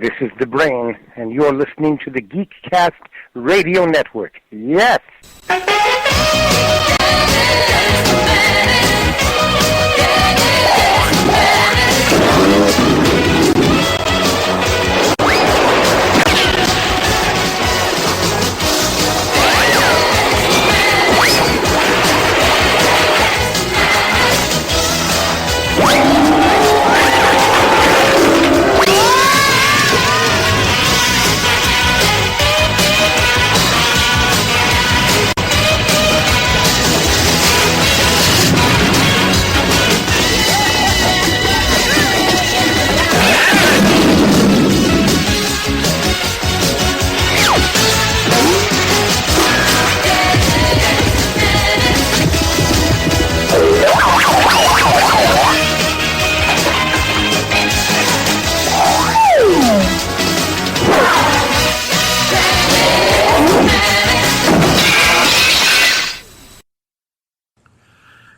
This is the Brain, and you're listening to the GeekCast radio network. Yes!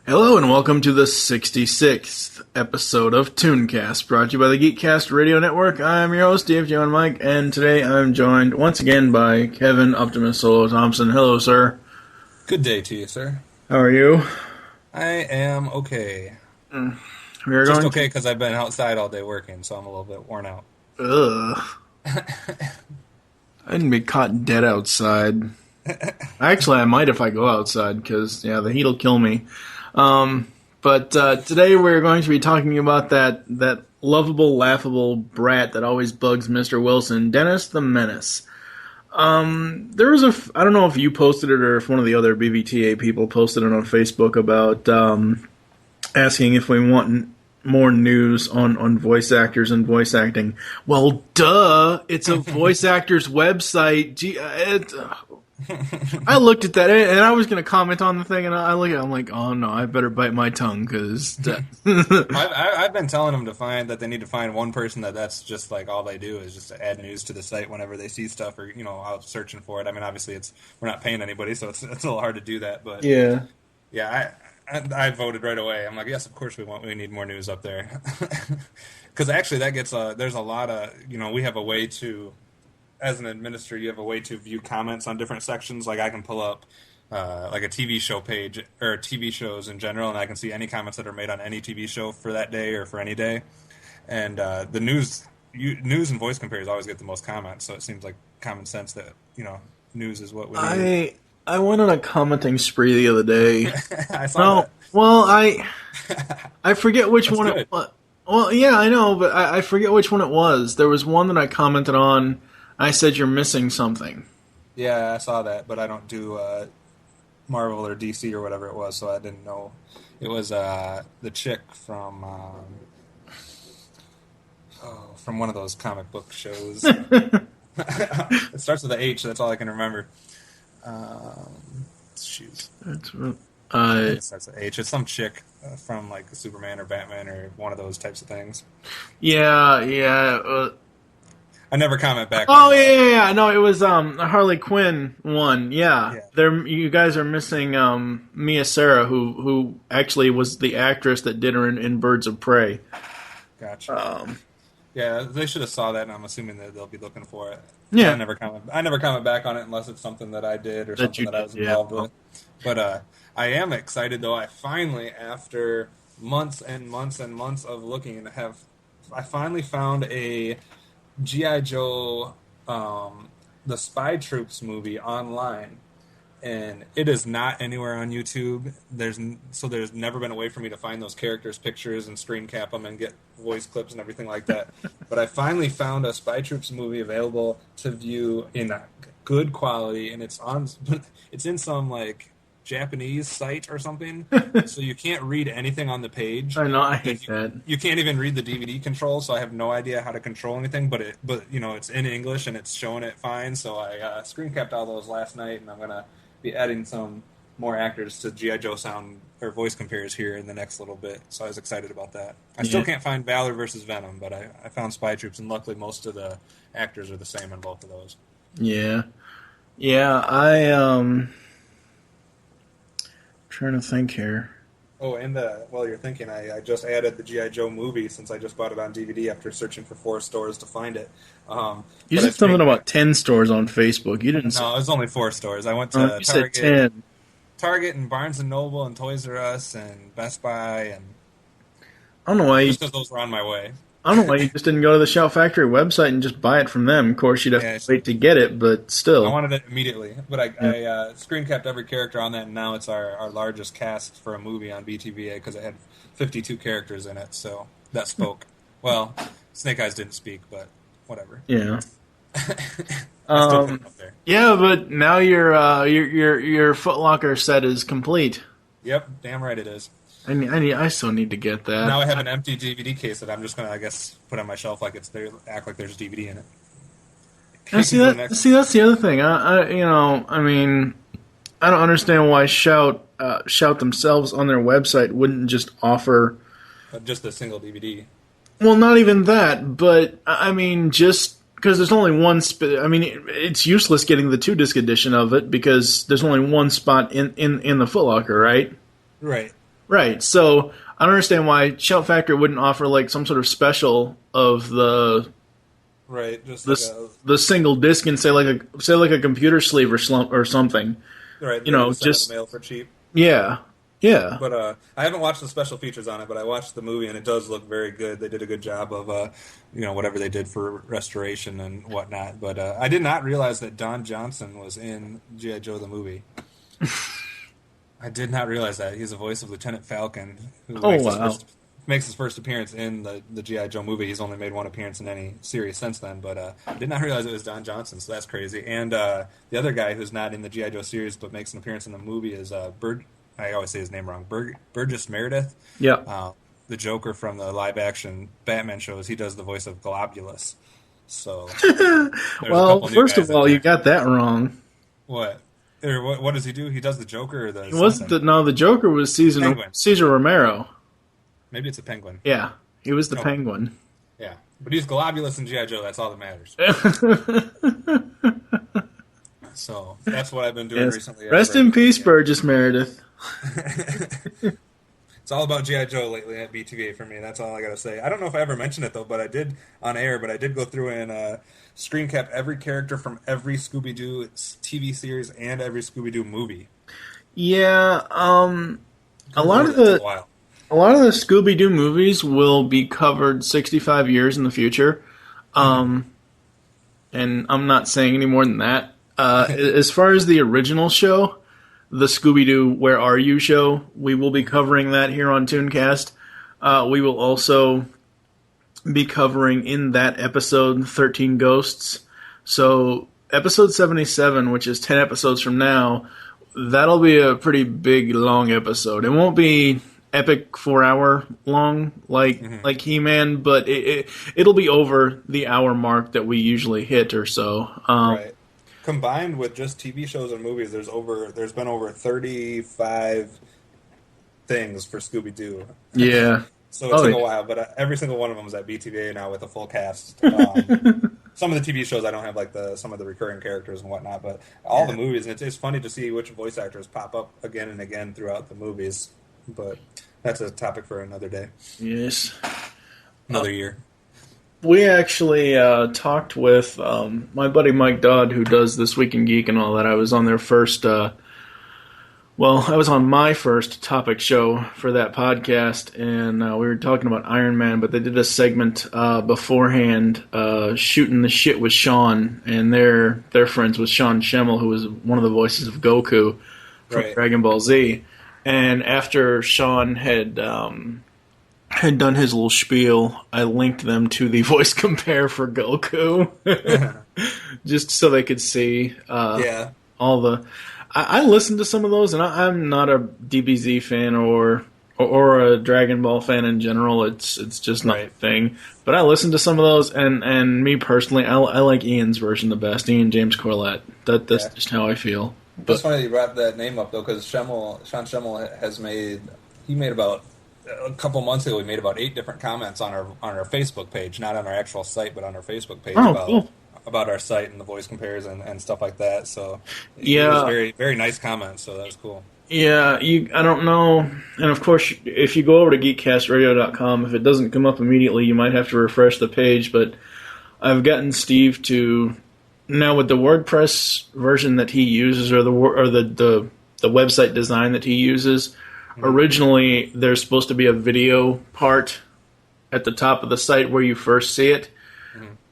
Hello and welcome to the 66th episode of ToonCast, brought to you by the GeekCast radio network. I'm your host, Dave, Joe, and Mike, and today I'm joined once again by Kevin Optimus Solo Thompson. Hello, sir. Good day to you, sir. How are you? I am okay. We're Just going okay because I've been outside all day working, so I'm a little bit worn out. Ugh. I didn't be caught dead outside. Actually, I might if I go outside, because, yeah, the heat'll kill me. But today we're going to be talking about that lovable, laughable brat that always bugs Mr. Wilson, Dennis the Menace. There was I don't know if you posted it or if one of the other BVTA people posted it on Facebook about asking if we want more news on voice actors and voice acting. Well, duh! It's a voice actor's website. I looked at that, and I was going to comment on the thing, and I look at it, I'm like, oh no, I better bite my tongue, because... I've been telling them that they need to find one person that's just like all they do is just to add news to the site whenever they see stuff or, out searching for it. I mean, obviously we're not paying anybody, so it's a little hard to do that, but... Yeah. Yeah, I voted right away. I'm like, yes, of course we need more news up there. Because actually that gets, there's a lot of, we have a way to... As an administrator, you have a way to view comments on different sections. Like I can pull up like a TV show page or TV shows in general, and I can see any comments that are made on any TV show for that day or for any day. And the news and voice compares always get the most comments, so it seems like common sense that news is what we need. I went on a commenting spree the other day. I saw that. Well, I forget which one it was. Well, yeah, I know, but I forget which one it was. There was one that I commented on. I said you're missing something. Yeah, I saw that, but I don't do Marvel or DC or whatever it was, so I didn't know. It was the chick from one of those comic book shows. It starts with an H, that's all I can remember. Shoot. It starts with H. It's some chick from like Superman or Batman or one of those types of things. Yeah. I never comment back. Oh, yeah. No, it was a Harley Quinn one. Yeah. You guys are missing Mia Sara, who actually was the actress that did her in Birds of Prey. Gotcha. Yeah, they should have saw that, and I'm assuming that they'll be looking for it. Yeah. I never comment back on it unless it's something that I did or something that I was involved with. But I am excited, though. I finally, after months and months and months of looking, I finally found a G.I. Joe, the Spy Troops movie online, and it is not anywhere on YouTube. There's never been a way for me to find those characters' pictures and screen cap them and get voice clips and everything like that. But I finally found a Spy Troops movie available to view in good quality, and it's in some like Japanese site or something, so you can't read anything on the page. I know, I hate that. You can't even read the DVD control, so I have no idea how to control anything. But it's in English and it's showing it fine. So I screen capped all those last night, and I'm gonna be adding some more actors to G.I. Joe sound or voice compares here in the next little bit. So I was excited about that. I still can't find Valor versus Venom, but I found Spy Troops, and luckily most of the actors are the same in both of those. Yeah. I trying to think here. Oh, and while you're thinking, I just added the G.I. Joe movie since I just bought it on DVD after searching for 4 stores to find it. You But I said something screen about 10 stores on Facebook. You didn't say. No, it was only 4 stores. I went to You said 10. Target and Barnes and Noble and Toys R Us and Best Buy, and I don't know why. just because those were on my way. I don't know why you just didn't go to the Shout Factory website and just buy it from them. Of course, you'd have to wait to get it, but still. I wanted it immediately, but I screen capped every character on that, and now it's our largest cast for a movie on BTVA because it had 52 characters in it, so that spoke. Well, Snake Eyes didn't speak, but whatever. Yeah. Up there. Yeah, but now your Foot Locker set is complete. Yep, damn right it is. I still need to get that. Now I have an empty DVD case that I'm just gonna, I guess, put on my shelf like it's there, act like there's DVD in it. See, that's the other thing. I mean, I don't understand why Shout themselves on their website wouldn't just offer just a single DVD. Well, not even that, but I mean, just because there's only one. It's useless getting the 2-disc edition of it because there's only one spot in the Foot Locker, right? Right. Right. So I don't understand why Shout Factory wouldn't offer like some sort of special of the just the single disc and say like a computer sleeve or something. Right. Just mail for cheap. Yeah. Yeah. But I haven't watched the special features on it, but I watched the movie and it does look very good. They did a good job of whatever they did for restoration and whatnot. But I did not realize that Don Johnson was in G.I. Joe the movie. I did not realize that. He's the voice of Lieutenant Falcon, who makes his first appearance in the G.I. Joe movie. He's only made one appearance in any series since then, but I did not realize it was Don Johnson, so that's crazy. And the other guy who's not in the G.I. Joe series but makes an appearance in the movie is I always say his name wrong, Burgess Meredith. Yeah. The Joker from the live-action Batman shows, he does the voice of Globulus. So, well, first of all, you got that wrong. What? Or what does he do? He does the Joker or the... He wasn't the Joker was Cesar Romero. Maybe it's a penguin. Yeah, he was the penguin. Yeah, but he's Globulus in G.I. Joe. That's all that matters. So that's what I've been doing recently. Rest in peace, Burgess Meredith. It's all about G.I. Joe lately at BTVA for me. That's all I got to say. I don't know if I ever mentioned it, though, but I did on air, but I did go through and screen cap every character from every Scooby-Doo TV series and every Scooby-Doo movie. Yeah, a lot of the Scooby-Doo movies will be covered 65 years in the future. And I'm not saying any more than that. As far as the original show, the Scooby-Doo Where Are You show, we will be covering that here on ToonCast. We will also be covering in that episode 13 Ghosts. So episode 77, which is 10 episodes from now, that'll be a pretty big, long episode. It won't be epic 4-hour long like He-Man, but it'll be over the hour mark that we usually hit or so. Right. Combined with just TV shows and movies, there's been over 35 things for Scooby-Doo. Yeah. So it took a while, but every single one of them is at BTVA now with a full cast. Some of the TV shows I don't have some of the recurring characters and whatnot, but all the movies, and it's funny to see which voice actors pop up again and again throughout the movies. But that's a topic for another day. Yes. Another year. We actually talked with my buddy Mike Dodd, who does This Week in Geek and all that. I was on their first, I was on my first topic show for that podcast, and we were talking about Iron Man, but they did a segment beforehand, shooting the shit with Sean, and they're friends with Sean Schemmel, who was one of the voices of Goku from Dragon Ball Z. And after Sean had done his little spiel, I linked them to the voice compare for Goku, just so they could see all the. I listened to some of those, and I'm not a DBZ fan or a Dragon Ball fan in general. It's just not a thing. But I listened to some of those, and me personally, I like Ian's version the best. Ian James Corlett. That's just how I feel. But it's funny that you brought that name up though, because Sean Schemmel made about. A couple months ago, we made about 8 different comments on our Facebook page, not on our actual site, but on our Facebook page about our site and the voice compares and stuff like that. So it was very, very nice comments. So that was cool. Yeah, I don't know. And of course, if you go over to geekcastradio.com, if it doesn't come up immediately, you might have to refresh the page. But I've gotten Steve to now with the WordPress version that he uses, or the website design that he uses. Mm-hmm. Originally, there's supposed to be a video part at the top of the site where you first see it.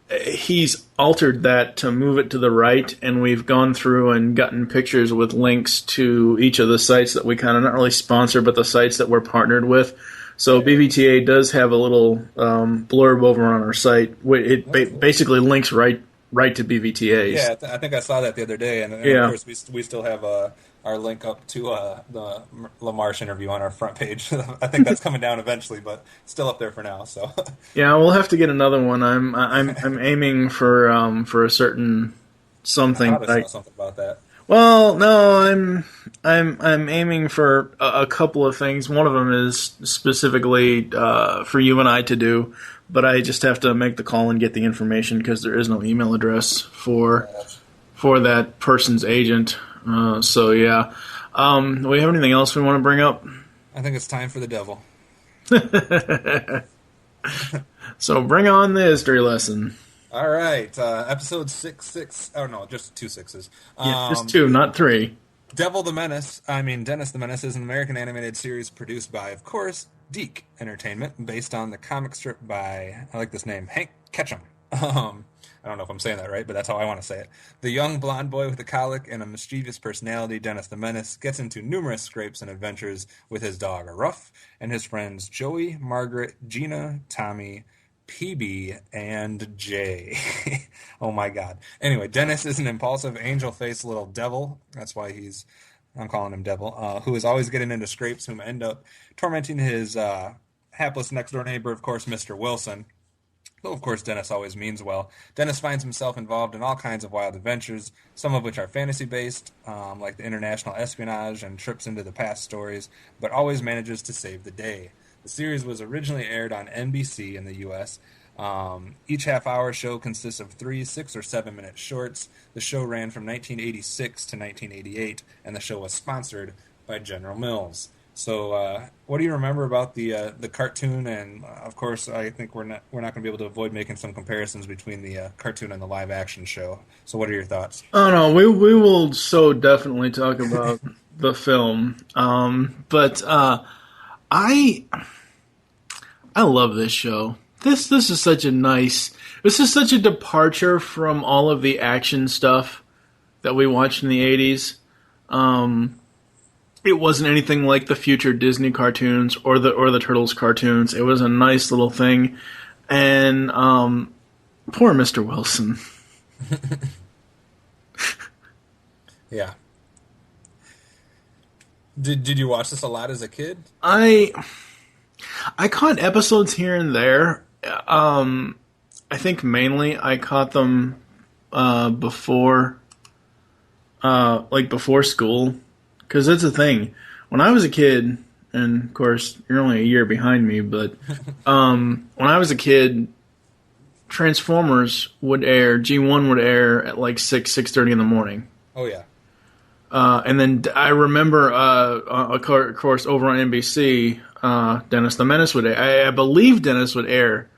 He's altered that to move it to the right, and we've gone through and gotten pictures with links to each of the sites that we kind of not really sponsor, but the sites that we're partnered with. So BVTA does have a little blurb over on our site. It basically links right to BVTA's. Yeah, I think I saw that the other day, and of course we still have our link up to the LaMarche interview on our front page. I think that's coming down eventually, but still up there for now. So yeah, we'll have to get another one. I'm aiming for a certain something. I saw something about that. Well, no, I'm aiming for a couple of things. One of them is specifically for you and I to do, but I just have to make the call and get the information because there is no email address for that person's agent. So yeah, do we have anything else we want to bring up? I think it's time for the devil. So bring on the history lesson. All right, episode 6. Oh no, just 2 6s. Yeah, just 2, not 3. Dennis the Menace is an American animated series produced by, of course, Deke Entertainment, based on the comic strip by, I like this name, Hank Ketchum. I don't know if I'm saying that right, but that's how I want to say it. The young blonde boy with a colic and a mischievous personality, Dennis the Menace, gets into numerous scrapes and adventures with his dog, Ruff, and his friends Joey, Margaret, Gina, Tommy, PB, and Jay. Oh my god. Anyway, Dennis is an impulsive, angel-faced little devil. That's why I'm calling him Devil, who is always getting into scrapes, whom end up tormenting his hapless next-door neighbor, of course, Mr. Wilson. Though, of course, Dennis always means well. Dennis finds himself involved in all kinds of wild adventures, some of which are fantasy-based, like the international espionage and trips into the past stories, but always manages to save the day. The series was originally aired on NBC in the U.S. Each half-hour show consists of 3 6- or 7-minute shorts. The show ran from 1986 to 1988, and the show was sponsored by General Mills. So, what do you remember about the cartoon? And of course, I think we're not going to be able to avoid making some comparisons between the cartoon and the live-action show. So, what are your thoughts? Oh no, we will so definitely talk about the film. But I love this show. This is such a departure from all of the action stuff that we watched in the 80s. It wasn't anything like the future Disney cartoons or the Turtles cartoons. It was a nice little thing. And poor Mr. Wilson. Yeah. Did you watch this a lot as a kid? I caught episodes here and there. I think mainly I caught them before school. Because that's the thing. When I was a kid, and of course you're only a year behind me, but when I was a kid, Transformers would air. G1 would air at like 6:30 in the morning. Oh yeah. And then I remember, of course, over on NBC, Dennis the Menace would air. I believe Dennis would air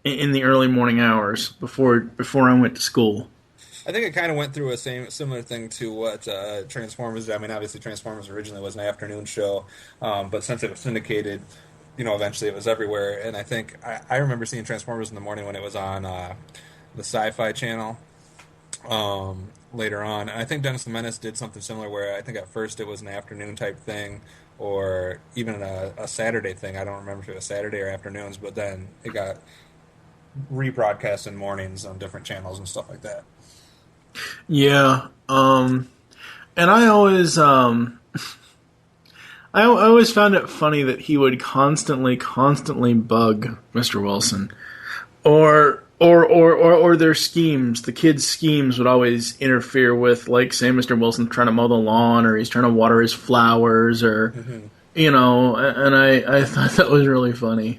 in the early morning hours before I went to school. I think it kind of went through a similar thing to what Transformers did. I mean, obviously Transformers originally was an afternoon show, but since it was syndicated, eventually it was everywhere. And I think I remember seeing Transformers in the morning when it was on the Sci-Fi Channel later on. And I think Dennis the Menace did something similar where I think at first it was an afternoon type thing or even a Saturday thing. I don't remember if it was Saturday or afternoons, but then it got rebroadcast in mornings on different channels and stuff like that. Yeah, and I always found it funny that he would constantly bug Mr. Wilson, or their schemes. The kids' schemes would always interfere with, like, say, Mr. Wilson's trying to mow the lawn, or he's trying to water his flowers, or and I thought that was really funny.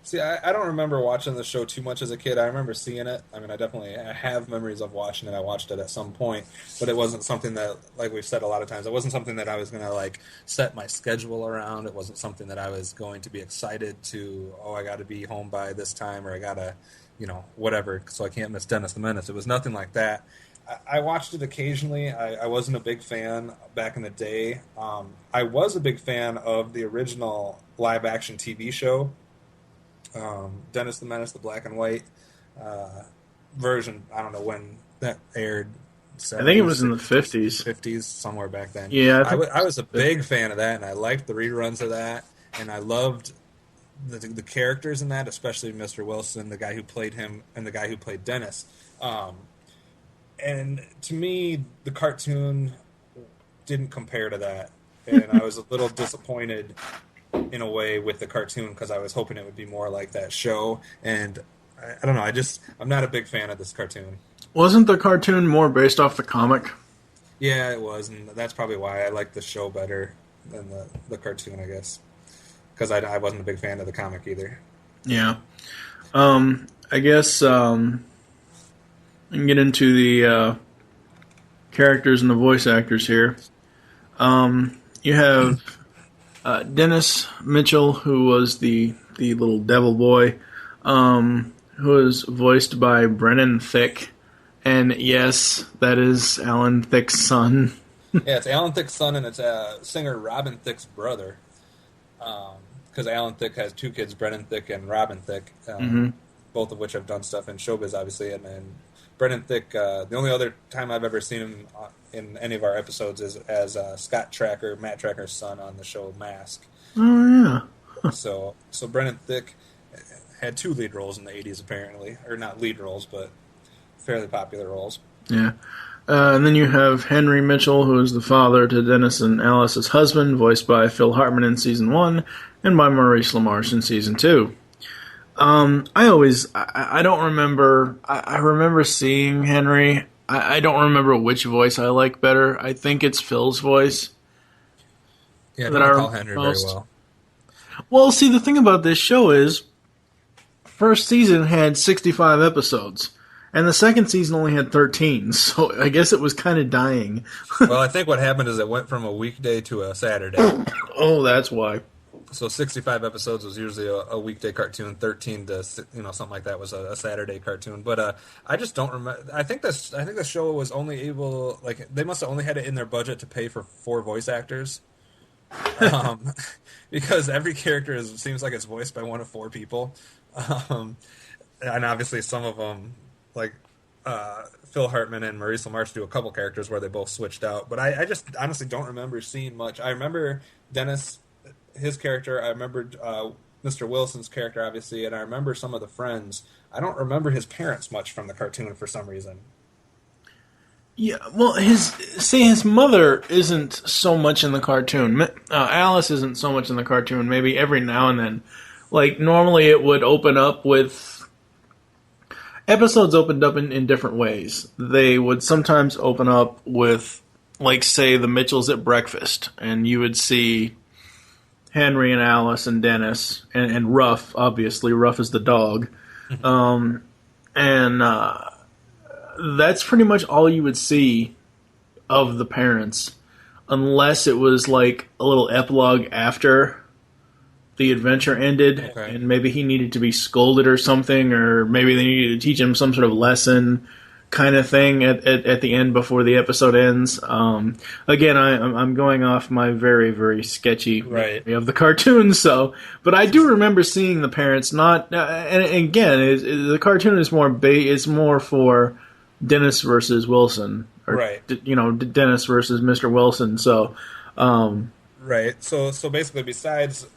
See, I don't remember watching the show too much as a kid. I remember seeing it. I mean, I have memories of watching it. I watched it at some point, but it wasn't something that, like we've said a lot of times, it wasn't something that I was going to like set my schedule around. It wasn't something that I was going to be excited to, oh, I got to be home by this time, or I got to, whatever, so I can't miss Dennis the Menace. It was nothing like that. I watched it occasionally. I wasn't a big fan back in the day. I was a big fan of the original live-action TV show, Dennis the Menace, the black and white version. I don't know when that aired. 70s, I think it was in the 50s. 50s, somewhere back then. Yeah, I was a big fan of that, and I liked the reruns of that, and I loved the characters in that, especially Mr. Wilson, the guy who played him, and the guy who played Dennis. And to me, the cartoon didn't compare to that, and I was a little disappointed in a way with the cartoon because I was hoping it would be more like that show, and I don't know, I'm not a big fan of this cartoon. Wasn't the cartoon more based off the comic? Yeah, it was, and that's probably why I like the show better than the cartoon, I guess, because I wasn't a big fan of the comic either. Yeah. I guess we can get into the characters and the voice actors here. You have Dennis Mitchell, who was the little devil boy, who was voiced by Brennan Thicke. And yes, that is Alan Thicke's son. Yeah, it's Alan Thicke's son, and it's singer Robin Thicke's brother. Because Alan Thicke has two kids, Brennan Thicke and Robin Thicke, both of which have done stuff in showbiz, obviously. And Brennan Thicke, the only other time I've ever seen him in any of our episodes is as Matt Tracker's son on the show Mask. Oh, yeah. So Brennan Thicke had two lead roles in the 80s, apparently. Or not lead roles, but fairly popular roles. Yeah. And then you have Henry Mitchell, who is the father to Dennis and Alice's husband, voiced by Phil Hartman in Season 1 and by Maurice LaMarche in Season 2. I don't remember. I remember seeing Henry. I don't remember which voice I like better. I think it's Phil's voice. Yeah, I don't recall Henry very well. Well, see, the thing about this show is, first season had 65 episodes, and the second season only had 13, so I guess it was kind of dying. Well, I think what happened is it went from a weekday to a Saturday. Oh, that's why. So 65 episodes was usually a weekday cartoon. 13 to something like that was a Saturday cartoon. But I just don't remember. I think the show was only able, like, they must have only had it in their budget to pay for 4 voice actors, because every character seems like it's voiced by one of 4 people, and obviously some of them, like Phil Hartman and Maurice LaMarche, do a couple characters where they both switched out. But I just honestly don't remember seeing much. I remember Dennis, his character. I remembered Mr. Wilson's character, obviously, and I remember some of the friends. I don't remember his parents much from the cartoon for some reason. Yeah, well, his mother isn't so much in the cartoon. Alice isn't so much in the cartoon. Maybe every now and then. Like, normally it would open up with... Episodes opened up in different ways. They would sometimes open up with, like, say, the Mitchells at breakfast, and you would see Henry and Alice and Dennis, and Ruff, obviously. Ruff is the dog. That's pretty much all you would see of the parents, unless it was like a little epilogue after the adventure ended, and maybe he needed to be scolded or something, or maybe they needed to teach him some sort of lesson kind of thing at the end before the episode ends. Again, I'm going off my very, very sketchy memory of the cartoon, but I do remember seeing the parents not, and again, the cartoon is more for Dennis versus Wilson, or Dennis versus Mr. Wilson. So, So basically, besides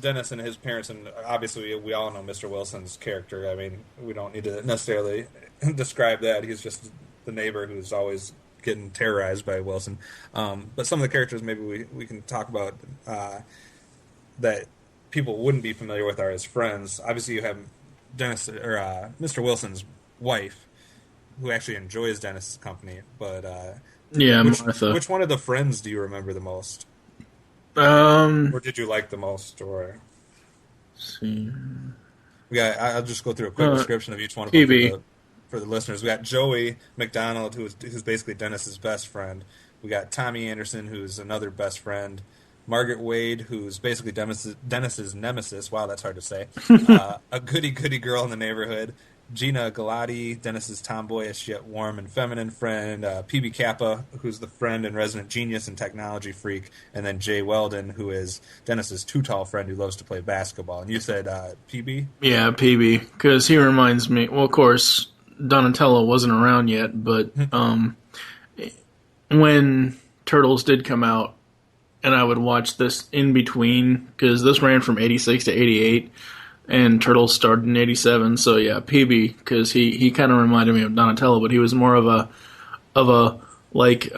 Dennis and his parents, and obviously we all know Mr. Wilson's character. I mean, we don't need to necessarily describe that. He's just the neighbor who's always getting terrorized by Wilson. But some of the characters maybe we can talk about that people wouldn't be familiar with are his friends. Obviously, you have Dennis or Mr. Wilson's wife, who actually enjoys Dennis's company. But Martha. Which one of the friends do you remember the most? Or did you like the most? Or let's see, I'll just go through a quick description of each one of PB. them for the listeners. We got Joey McDonald, who's basically Dennis's best friend. We got Tommy Anderson, who's another best friend. Margaret Wade, who's basically Dennis's nemesis. Wow, that's hard to say. A goody girl in the neighborhood. Gina Galati, Dennis's tomboyish yet warm and feminine friend. PB Kappa, who's the friend and resident genius and technology freak. And then Jay Weldon, who is Dennis's too tall friend who loves to play basketball. And you said PB? Yeah, PB, because he reminds me. Well, of course, Donatello wasn't around yet, but when Turtles did come out, and I would watch this in between, because this ran from 86 to 88, and Turtles started in 87, so yeah, PB, because he kind of reminded me of Donatello, but he was more of a like,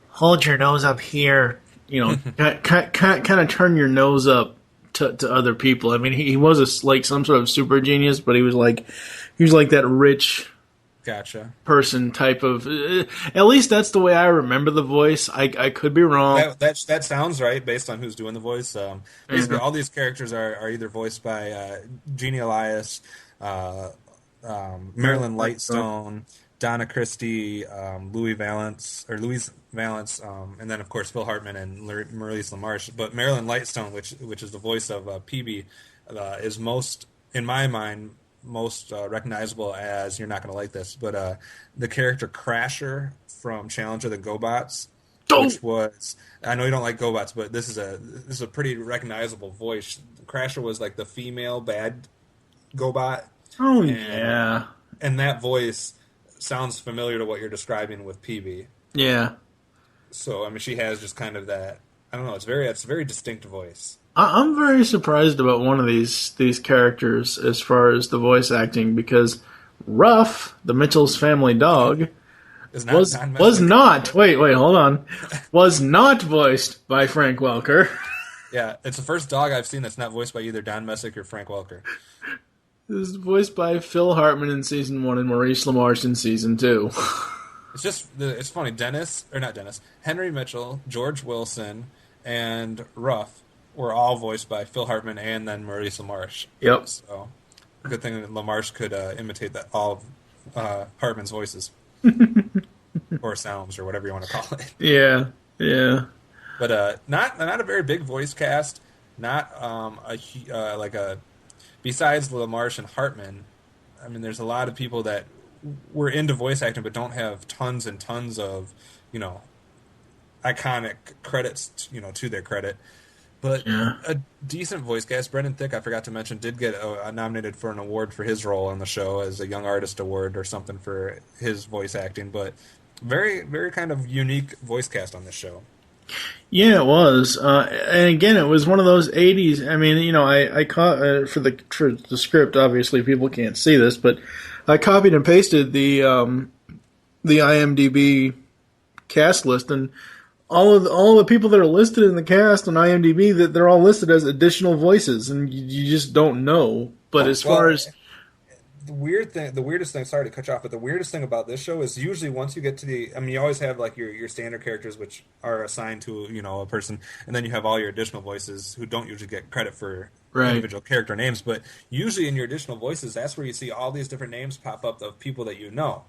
hold your nose up here, kind of turn your nose up to other people. I mean, he was like some sort of super genius, but he was like that rich person type of. At least that's the way I remember the voice. I could be wrong. That sounds right based on who's doing the voice. Basically, all these characters are either voiced by Jeannie Elias, Marilyn Lightstone, Donna Christie, Louise Valance, and then of course Phil Hartman and Maurice LaMarche. But Marilyn Lightstone, which is the voice of PB, is most, in my mind, most recognizable as, you're not going to like this, but the character Crasher from Challenge of the GoBots, which was, I know you don't like GoBots, but this is a pretty recognizable voice. Crasher was like the female bad GoBot. Oh, yeah. And that voice sounds familiar to what you're describing with PB. Yeah. So, I mean, she has just kind of that, I don't know, it's a very distinct voice. I'm very surprised about one of these characters as far as the voice acting, because Ruff, the Mitchell's family dog, was not voiced by Frank Welker. Yeah, it's the first dog I've seen that's not voiced by either Don Messick or Frank Welker. It was voiced by Phil Hartman in Season 1 and Maurice LaMarche in Season 2. It's funny, Henry Mitchell, George Wilson, and Ruff were all voiced by Phil Hartman and then Maurice LaMarche. Yep. So, good thing that LaMarche could imitate all of Hartman's voices. Or sounds, or whatever you want to call it. Yeah, yeah. But not a very big voice cast. Not besides LaMarche and Hartman, I mean, there's a lot of people that were into voice acting but don't have tons and tons of, iconic credits, to their credit. But a decent voice cast. Brendan Thicke, I forgot to mention, did get nominated for an award for his role on the show as a Young Artist Award or something for his voice acting. But very, very kind of unique voice cast on this show. Yeah, it was. And again, it was one of those 80s. I mean, I caught for the script, obviously people can't see this, but I copied and pasted the IMDb cast list, and all the people that are listed in the cast on IMDb, that they're all listed as additional voices, and you just don't know. But as far as the weirdest thing, sorry to cut you off, but the weirdest thing about this show is usually once you get to you always have like your standard characters which are assigned to, a person, and then you have all your additional voices who don't usually get credit for individual character names, but usually in your additional voices, that's where you see all these different names pop up of people that you know.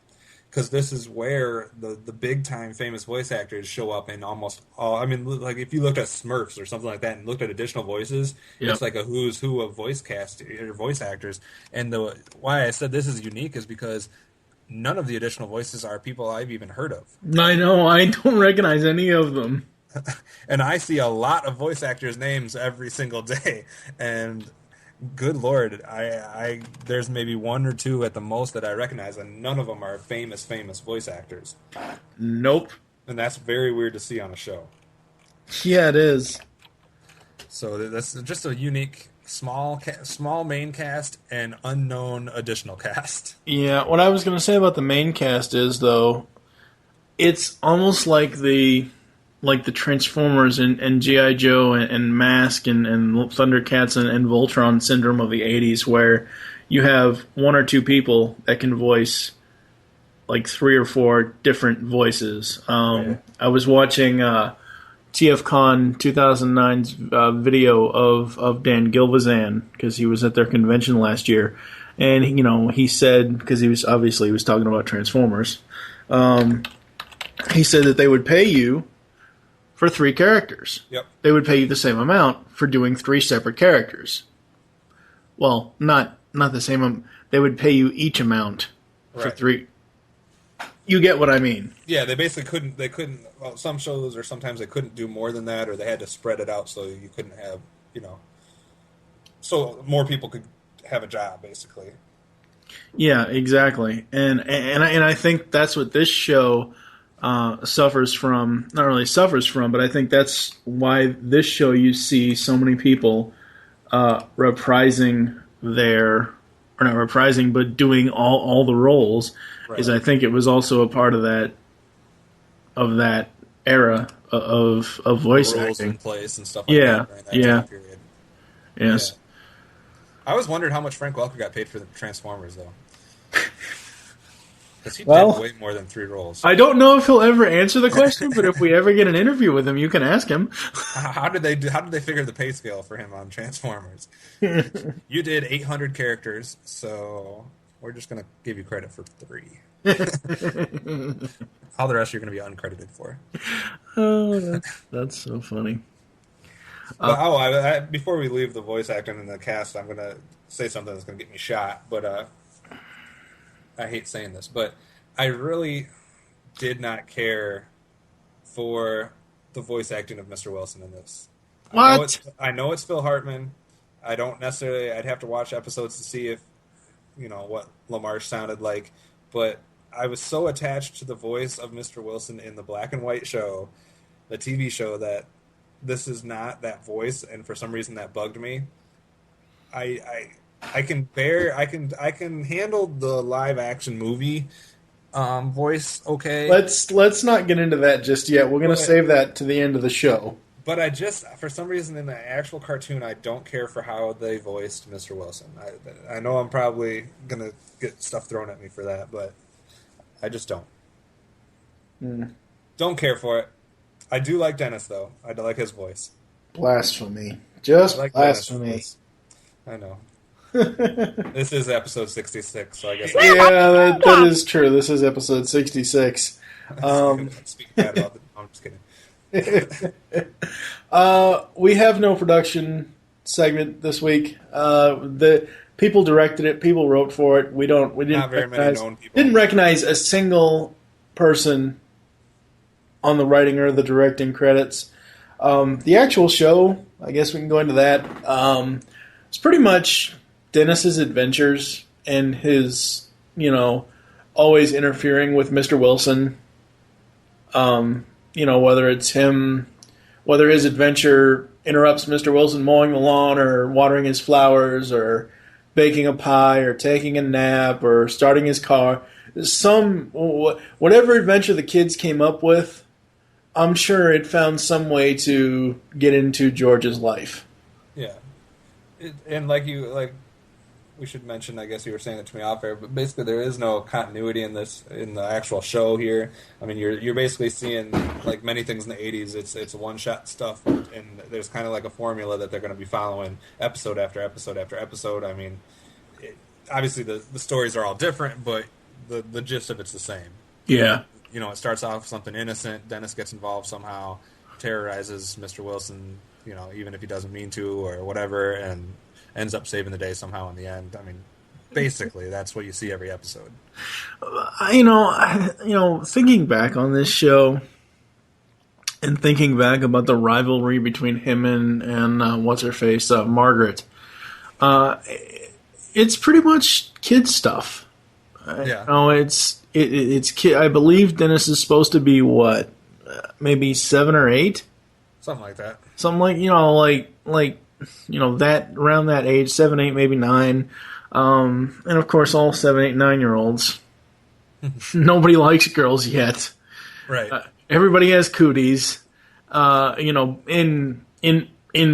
Because this is where the big-time famous voice actors show up in almost all... I mean, like, if you looked at Smurfs or something like that and looked at additional voices, It's like a who's who of voice cast, or voice actors. And why I said this is unique is because none of the additional voices are people I've even heard of. I know, I don't recognize any of them. And I see a lot of voice actors' names every single day. And... good Lord, there's maybe one or two at the most that I recognize, and none of them are famous voice actors. Nope. And that's very weird to see on a show. Yeah, it is. So that's just a unique small main cast and unknown additional cast. Yeah, what I was going to say about the main cast is, though, it's almost like the Transformers and G.I. Joe and Mask and Thundercats and Voltron syndrome of the 80s, where you have one or two people that can voice like 3 or 4 different voices. I was watching TFCon 2009's video of Dan Gilvezan, because he was at their convention last year, and he said, because he was talking about Transformers, he said that they would pay you for 3 characters. Yep. They would pay you the same amount for doing 3 separate characters. Well, not the same. They would pay you each amount for 3. You get what I mean? Yeah, they basically couldn't. They couldn't. Well, some shows or sometimes they couldn't do more than that, or they had to spread it out so you couldn't have, so more people could have a job, basically. Yeah, exactly. And I think that's what this show suffers from. Not really suffers from, but I think that's why this show you see so many people reprising or not reprising, but doing all the roles. Right. Is I think it was also a part of that era of voice roles acting in place and stuff like that during that time period. Yes. Yeah. I always wondered how much Frank Welker got paid for the Transformers, though. Because he did way more than 3 roles. I don't know if he'll ever answer the question, but if we ever get an interview with him, you can ask him. How did they figure the pay scale for him on Transformers? You did 800 characters, so we're just going to give you credit for 3. All the rest you're going to be uncredited for. Oh, that's so funny. But, before we leave the voice acting and the cast, I'm going to say something that's going to get me shot. But I hate saying this, but I really did not care for the voice acting of Mr. Wilson in this. What? I know it's Phil Hartman. I don't necessarily. I'd have to watch episodes to see if what LaMarche sounded like, but I was so attached to the voice of Mr. Wilson in the black and white show, the TV show, that this is not that voice, and for some reason that bugged me. I can handle the live action movie voice okay. Let's not get into that just yet. We're going to save that to the end of the show. But I just, for some reason, in the actual cartoon, I don't care for how they voiced Mr. Wilson. I know I'm probably going to get stuff thrown at me for that, but I just don't. Don't care for it. I do like Dennis, though. I do like his voice. Blasphemy. Just like blasphemy. I know. This is episode 66, so I guess... Yeah, that is true. This is episode 66. Speaking bad about I'm just kidding. We have no production segment this week. The people directed it. People wrote for it. We didn't Not very many known people. Didn't recognize a single person on the writing or the directing credits. The actual show, I guess we can go into that. It's pretty much Dennis's adventures and his, always interfering with Mr. Wilson. Whether his adventure interrupts Mr. Wilson mowing the lawn or watering his flowers or baking a pie or taking a nap or starting his car. Whatever adventure the kids came up with, I'm sure it found some way to get into George's life. Yeah. And we should mention, I guess you were saying it to me off air, but basically there is no continuity in the actual show here. I mean, you're basically seeing, like many things in the 80s, it's one-shot stuff, and there's kind of like a formula that they're going to be following episode after episode after episode. I mean, obviously the stories are all different, but the gist of it's the same. Yeah. It starts off with something innocent, Dennis gets involved somehow, terrorizes Mr. Wilson, even if he doesn't mean to or whatever, and ends up saving the day somehow in the end. I mean, basically, that's what you see every episode. Thinking back on this show and thinking back about the rivalry between him and what's-her-face, Margaret, it's pretty much kid stuff. Yeah. It's kid. I believe Dennis is supposed to be what, maybe 7 or 8, something like that. Something like that around that age, 7, 8, maybe 9, and of course all 7, 8, 9-year-olds. Nobody likes girls yet. Right. Everybody has cooties. In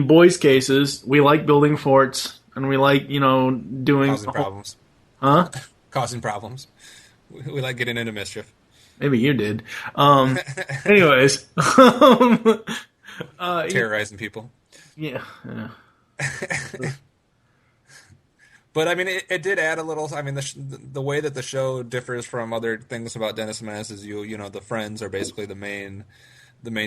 boys' cases, we like building forts and we like doing causing problems. Huh? Causing problems. We like getting into mischief. Maybe you did. Anyways, terrorizing people. Yeah. But I mean, it did add a little. I mean, the way that the show differs from other things about Dennis and Menace is the friends are basically the main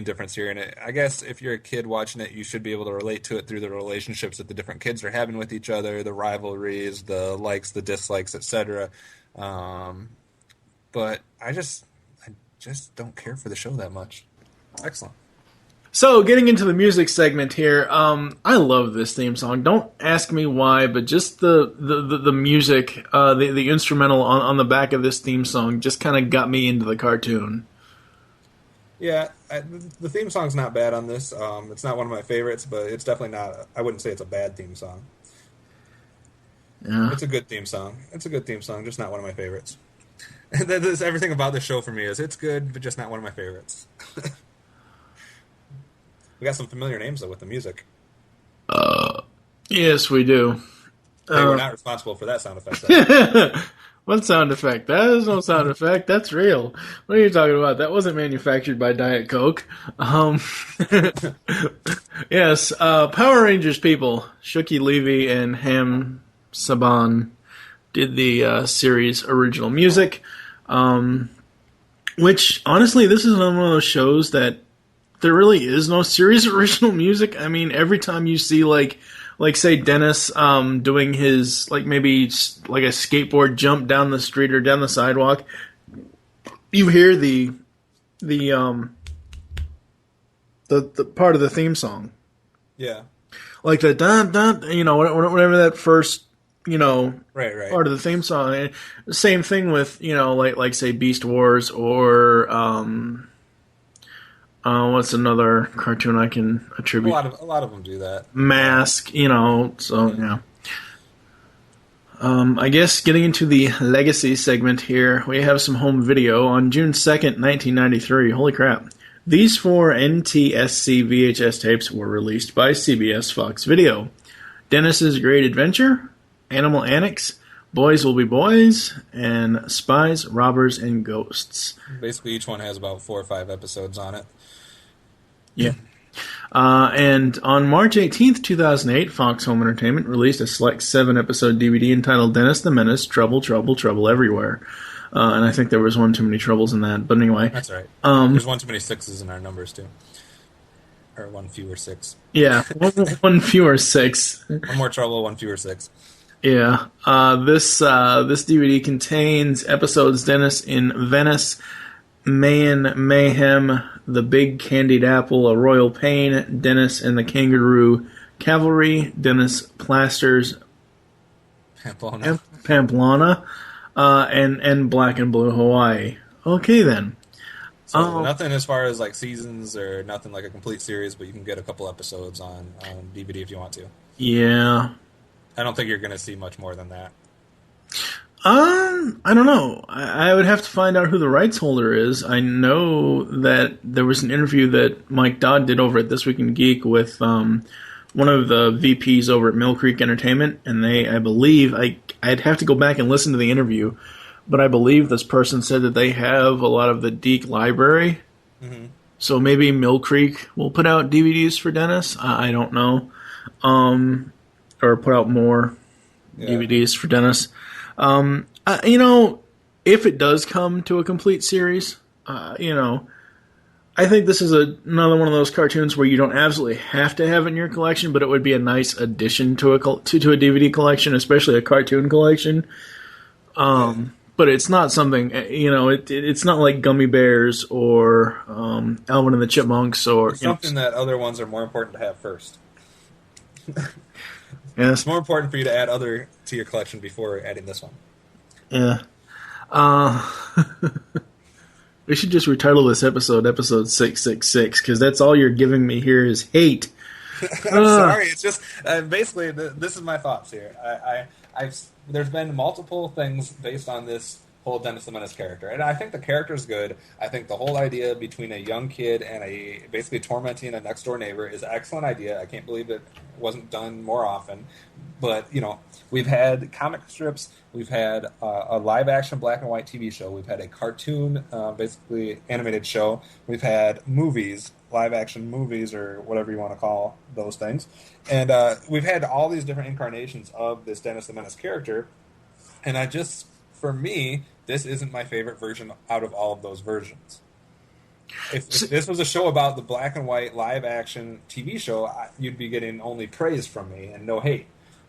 difference here. And I guess if you're a kid watching it, you should be able to relate to it through the relationships that the different kids are having with each other, the rivalries, the likes, the dislikes, etc. But I just don't care for the show that much. Excellent. So, getting into the music segment here, I love this theme song. Don't ask me why, but just the music, the instrumental on the back of this theme song just kind of got me into the cartoon. Yeah, the theme song's not bad on this. It's not one of my favorites, but it's definitely not. I wouldn't say it's a bad theme song. Yeah. It's a good theme song. It's a good theme song, just not one of my favorites. That's everything about the show for me is it's good, but just not one of my favorites. We got some familiar names, though, with the music. Yes, we do. Hey, we're not responsible for that sound effect. What sound effect? That is no sound effect. That's real. What are you talking about? That wasn't manufactured by Diet Coke. Yes, Power Rangers people, Shuki Levy and Ham Saban did the series original music, which, honestly, this is one of those shows that there really is no series original music. I mean, every time you see, like say Dennis doing his, maybe like a skateboard jump down the street or down the sidewalk, you hear the part of the theme song. Yeah. Like the dun dun, whatever that first, right. part of the theme song. And same thing with, like say Beast Wars or what's another cartoon I can attribute? A lot of them do that. Mask, so yeah. I guess getting into the legacy segment here, we have some home video on June 2nd, 1993. Holy crap. These 4 NTSC VHS tapes were released by CBS Fox Video. Dennis's Great Adventure, Animal Annex, Boys Will Be Boys, and Spies, Robbers, and Ghosts. Basically, each one has about 4 or 5 episodes on it. Yeah. And on March 18th, 2008, Fox Home Entertainment released a select 7-episode DVD entitled Dennis the Menace, Trouble, Trouble, Trouble Everywhere. And I think there was one too many troubles in that. But anyway. That's right. There's one too many 6s in our numbers, too. Or one fewer 6. Yeah, one fewer 6. One more trouble, one fewer 6. Yeah. This DVD contains episodes Dennis in Venice, Mayan Mayhem, The Big Candied Apple, A Royal Pain, Dennis and the Kangaroo Cavalry, Dennis Plasters Pamplona, and Black and Blue Hawaii. Okay, then. So nothing as far as like seasons or nothing like a complete series, but you can get a couple episodes on DVD if you want to. Yeah. I don't think you're going to see much more than that. I don't know. I would have to find out who the rights holder is. I know that there was an interview that Mike Dodd did over at This Week in Geek with one of the VPs over at Mill Creek Entertainment, and I believe, I'd have to go back and listen to the interview, but I believe this person said that they have a lot of the Deke library. Mm-hmm. So maybe Mill Creek will put out DVDs for Dennis. I don't know. Or put out more DVDs for Dennis. If it does come to a complete series, I think this is another one of those cartoons where you don't absolutely have to have it in your collection, but it would be a nice addition to a DVD collection, especially a cartoon collection. But it's not something, it's not like Gummy Bears or Alvin and the Chipmunks or it's something that other ones are more important to have first. Yes. It's more important for you to add other to your collection before adding this one. Yeah. We should just retitle this episode 666, because that's all you're giving me here is hate. I'm sorry. It's just this is my thoughts here. There's been multiple things based on this whole Dennis the Menace character. And I think the character's good. I think the whole idea between a young kid and a basically tormenting a next door neighbor is an excellent idea. I can't believe it wasn't done more often. But, we've had comic strips, we've had a live action black and white TV show, we've had a cartoon, basically animated show, we've had movies, live action movies, or whatever you want to call those things. And we've had all these different incarnations of this Dennis the Menace character. And for me, this isn't my favorite version out of all of those versions. If this was a show about the black and white live action TV show, you'd be getting only praise from me and no hate.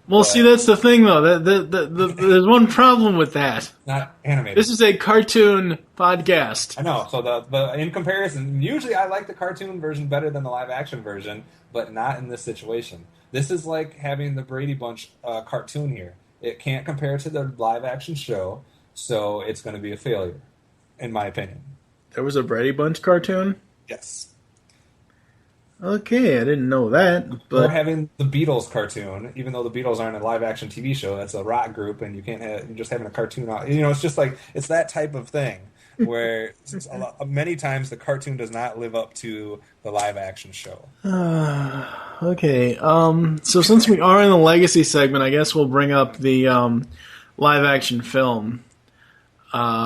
Well, see, that's the thing, though. There's one problem with that. Not animated. This is a cartoon podcast. I know. So in comparison, usually I like the cartoon version better than the live action version, but not in this situation. This is like having the Brady Bunch cartoon here. It can't compare to the live action show, so it's going to be a failure, in my opinion. There was a Brady Bunch cartoon? Yes. Okay, I didn't know that. But we're having the Beatles cartoon, even though the Beatles aren't a live action TV show. That's a rock group, and you're just having a cartoon out. It's just like it's that type of thing where many times the cartoon does not live up to the live action show. Okay, so since we are in the legacy segment, I guess we'll bring up the live action film.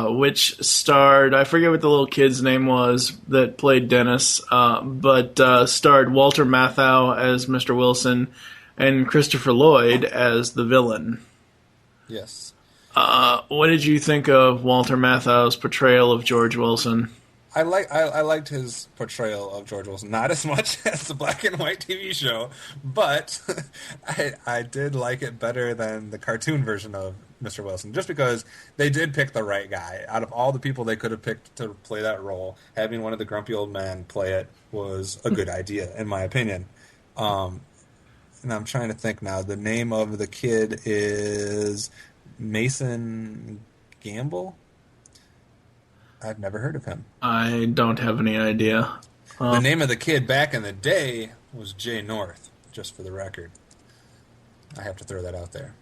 Which starred, I forget what the little kid's name was that played Dennis, but starred Walter Matthau as Mr. Wilson and Christopher Lloyd as the villain. Yes. What did you think of Walter Matthau's portrayal of George Wilson? I liked his portrayal of George Wilson, not as much as the black and white TV show, but I did like it better than the cartoon version of Mr. Wilson, just because they did pick the right guy. Out of all the people they could have picked to play that role, having one of the grumpy old men play it was a good idea, in my opinion. And I'm trying to think now. The name of the kid is Mason Gamble? I've never heard of him. I don't have any idea. The name of the kid back in the day was Jay North, just for the record. I have to throw that out there.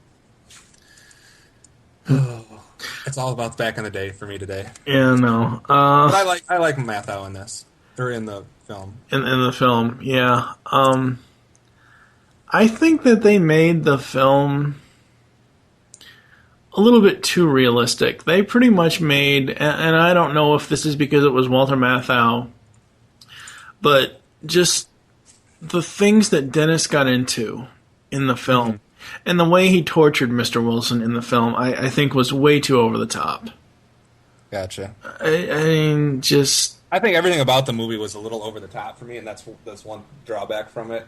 It's all about back in the day for me today. Yeah, no. But I like Matthau in this, or in the film. In the film, yeah. I think that they made the film a little bit too realistic. They pretty much made, and I don't know if this is because it was Walter Matthau, but just the things that Dennis got into in the film. Mm-hmm. And the way he tortured Mr. Wilson in the film, I think was way too over the top. Gotcha. I think everything about the movie was a little over the top for me, and that's one drawback from it.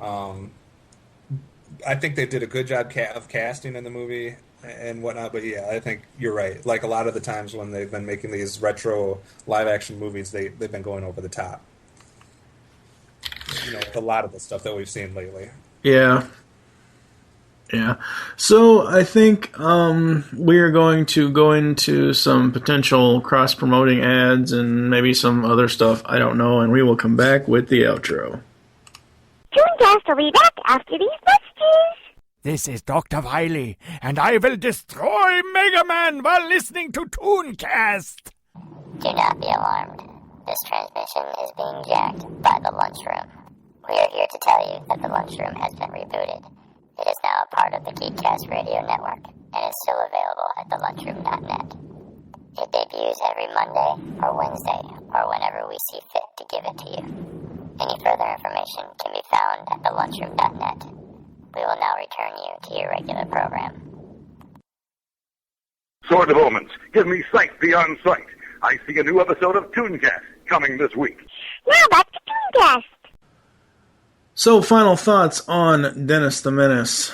I think they did a good job of casting in the movie and whatnot, but yeah, I think you're right. Like a lot of the times when they've been making these retro live-action movies, they've been going over the top. A lot of the stuff that we've seen lately. Yeah. Yeah. So I think we're going to go into some potential cross-promoting ads and maybe some other stuff. I don't know, and we will come back with the outro. ToonCast will be back after these messages. This is Dr. Wily, and I will destroy Mega Man while listening to ToonCast. Do not be alarmed. This transmission is being jacked by the lunchroom. We are here to tell you that the lunchroom has been rebooted. It is now a part of the GeekCast radio network, and is still available at thelunchroom.net. It debuts every Monday or Wednesday, or whenever we see fit to give it to you. Any further information can be found at thelunchroom.net. We will now return you to your regular program. Sword of Omens, give me sight beyond sight. I see a new episode of ToonCast coming this week. Now back to ToonCast. So, final thoughts on Dennis the Menace.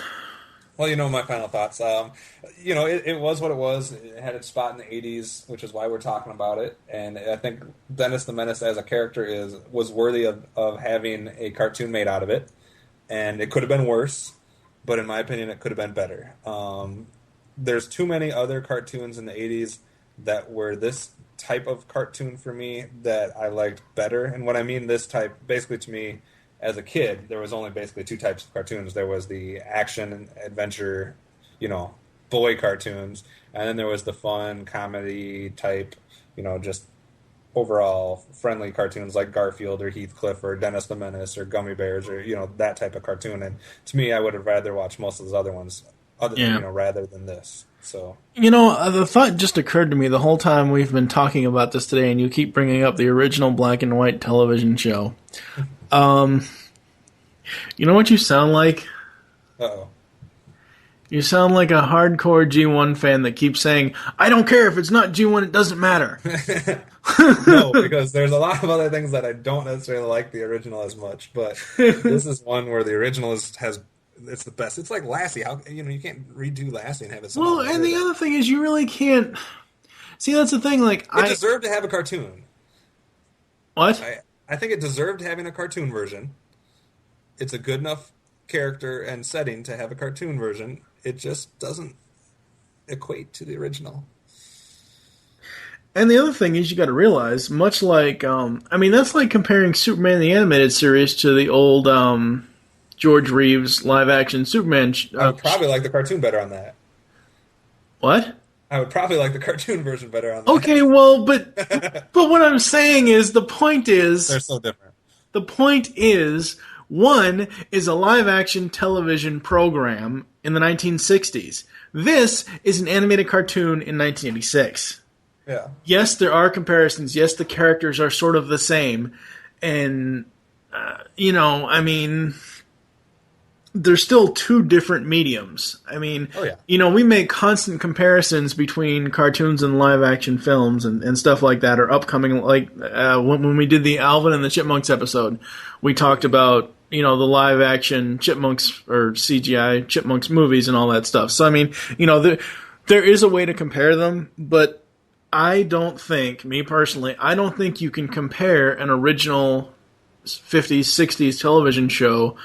Well, my final thoughts. It was what it was. It had its spot in the 80s, which is why we're talking about it. And I think Dennis the Menace as a character was worthy of having a cartoon made out of it. And it could have been worse, but in my opinion, it could have been better. There's too many other cartoons in the 80s that were this type of cartoon for me that I liked better. And what I mean this type, basically to me, as a kid, there was only basically two types of cartoons. There was the action and adventure, boy cartoons, and then there was the fun comedy type, just overall friendly cartoons like Garfield or Heathcliff or Dennis the Menace or Gummy Bears or that type of cartoon. And to me, I would have rather watched most of those other ones, rather than this. So the thought just occurred to me the whole time we've been talking about this today, and you keep bringing up the original black and white television show. You know what you sound like? Uh-oh. You sound like a hardcore G1 fan that keeps saying, I don't care if it's not G1, it doesn't matter. No, because there's a lot of other things that I don't necessarily like the original as much, but this is one where the original it's the best. It's like Lassie. How you can't redo Lassie and have it. Well, and the other thing is you really can't. See, that's the thing. Like, it deserved to have a cartoon. What? I think it deserved having a cartoon version. It's a good enough character and setting to have a cartoon version. It just doesn't equate to the original. And the other thing is you got to realize, much like, that's like comparing Superman the Animated Series to the old George Reeves live-action Superman. I would probably like the cartoon better on that. What? I would probably like the cartoon version better on that. Okay, well, but what I'm saying is, the point is... They're so different. The point is, one is a live-action television program in the 1960s. This is an animated cartoon in 1986. Yeah. Yes, there are comparisons. Yes, the characters are sort of the same. And, they're still two different mediums. We make constant comparisons between cartoons and live-action films and stuff like that, or upcoming, like when we did the Alvin and the Chipmunks episode, we talked about, the live-action Chipmunks or CGI Chipmunks movies and all that stuff. So, there is a way to compare them, but I don't think you can compare an original 50s, 60s television show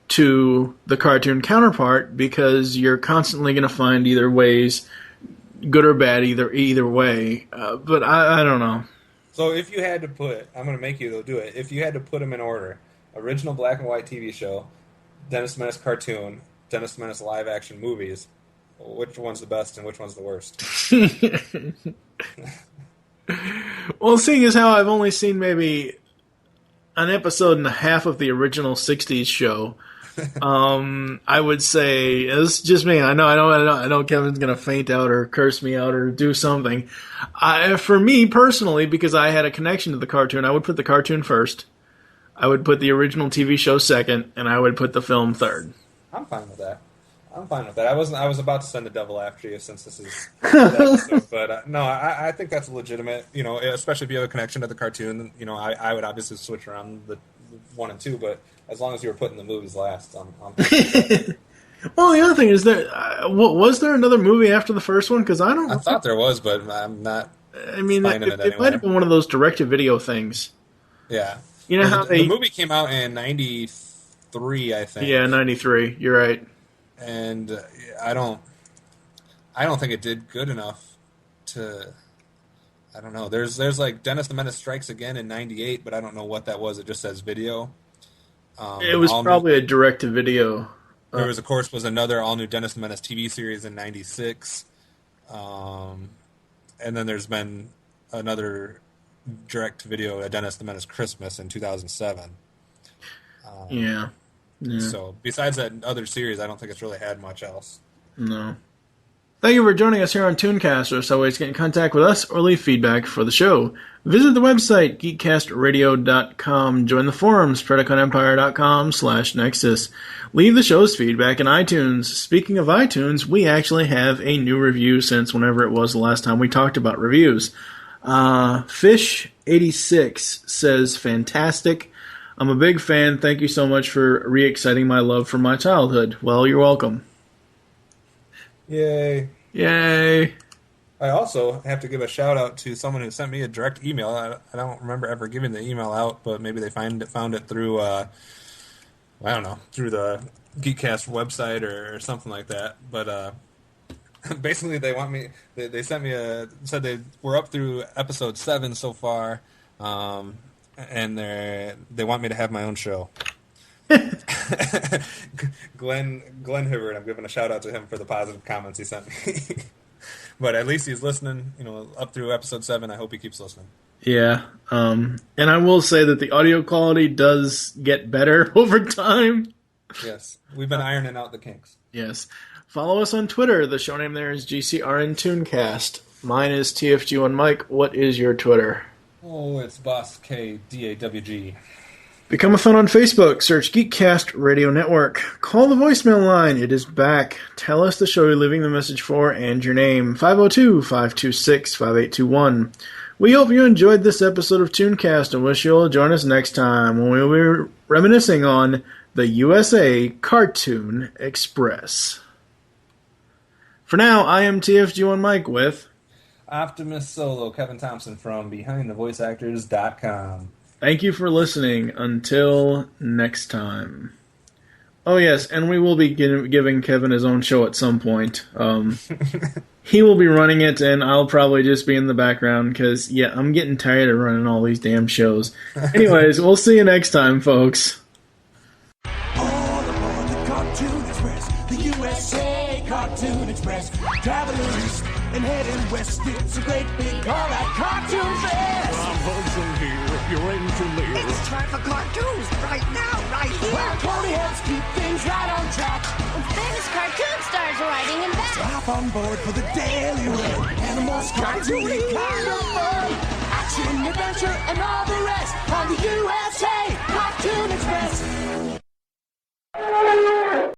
to the cartoon counterpart, because you're constantly going to find either ways, good or bad, either way. But I don't know. So if you had to put, I'm going to make you do it. If you had to put them in order, original black and white TV show, Dennis the Menace cartoon, Dennis the Menace live action movies, which one's the best and which one's the worst? Well, seeing as how I've only seen maybe an episode and a half of the original 60s show, I would say, it's just me. I know Kevin's going to faint out or curse me out or do something. For me personally, because I had a connection to the cartoon, I would put the cartoon first. I would put the original TV show second, and I would put the film third. I'm fine with that. I was about to send the devil after you since this is that episode, but no, I think that's legitimate. Especially if you have a connection to the cartoon. I would obviously switch around the 1 and 2, but as long as you were putting the movies last, I'm Well, the other thing is that was there another movie after the first one? Because I thought there was, but I'm not. It might have been one of those direct-to-video things. Yeah, how the movie came out in '93, I think. Yeah, '93. You're right. And I don't think it did good enough to. I don't know. There's like Dennis the Menace Strikes Again in '98, but I don't know what that was. It just says video. It was probably a direct-to-video. There was another all-new Dennis the Menace TV series in '96, and then there's been another direct-to-video, a Dennis the Menace Christmas in 2007. Yeah. So besides that other series, I don't think it's really had much else. No. Thank you for joining us here on ToonCast. There's always to get in contact with us or leave feedback for the show. Visit the website, geekcastradio.com. Join the forums, PrediconEmpire.com/Nexus. Leave the show's feedback in iTunes. Speaking of iTunes, we actually have a new review since whenever it was the last time we talked about reviews. Fish86 says, fantastic. I'm a big fan. Thank you so much for re-exciting my love for my childhood. Well, you're welcome. Yay. Yay. I also have to give a shout out to someone who sent me a direct email. I don't remember ever giving the email out, but maybe they found it through, through the GeekCast website or something like that. But basically they want me, they sent me said we're up through episode 7 so far, and they want me to have my own show. Glenn Hibbert, I'm giving a shout out to him for the positive comments he sent me. But at least he's listening, up through episode 7. I hope he keeps listening. Yeah. And I will say that the audio quality does get better over time. Yes. We've been ironing out the kinks. Yes. Follow us on Twitter. The show name there is GCRN ToonCast. Mine is TFG1Mike. What is your Twitter? Oh, it's Boss KDAWG. Become a fan on Facebook. Search GeekCast Radio Network. Call the voicemail line. It is back. Tell us the show you're leaving the message for and your name. 502-526-5821. We hope you enjoyed this episode of ToonCast and wish you'll join us next time when we'll be reminiscing on the USA Cartoon Express. For now, I am TFG1Mike with Optimus Solo, Kevin Thompson from BehindTheVoiceActors.com. Thank you for listening. Until next time. Oh, yes, and we will be giving Kevin his own show at some point. He will be running it, and I'll probably just be in the background, because, yeah, I'm getting tired of running all these damn shows. Anyways, we'll see you next time, folks. All aboard the Cartoon Express, the USA Cartoon Express. Traveling east and heading west, it's a great big all-out cartoon fest. From Hudson here, if you're into live. It's time for cartoons right now, right here. Where pony heads keep things right on track. With famous cartoon stars riding in back. Hop on board for the daily run. Animals, cartoony kind of fun. Action, adventure, and all the rest on the USA Cartoon Express.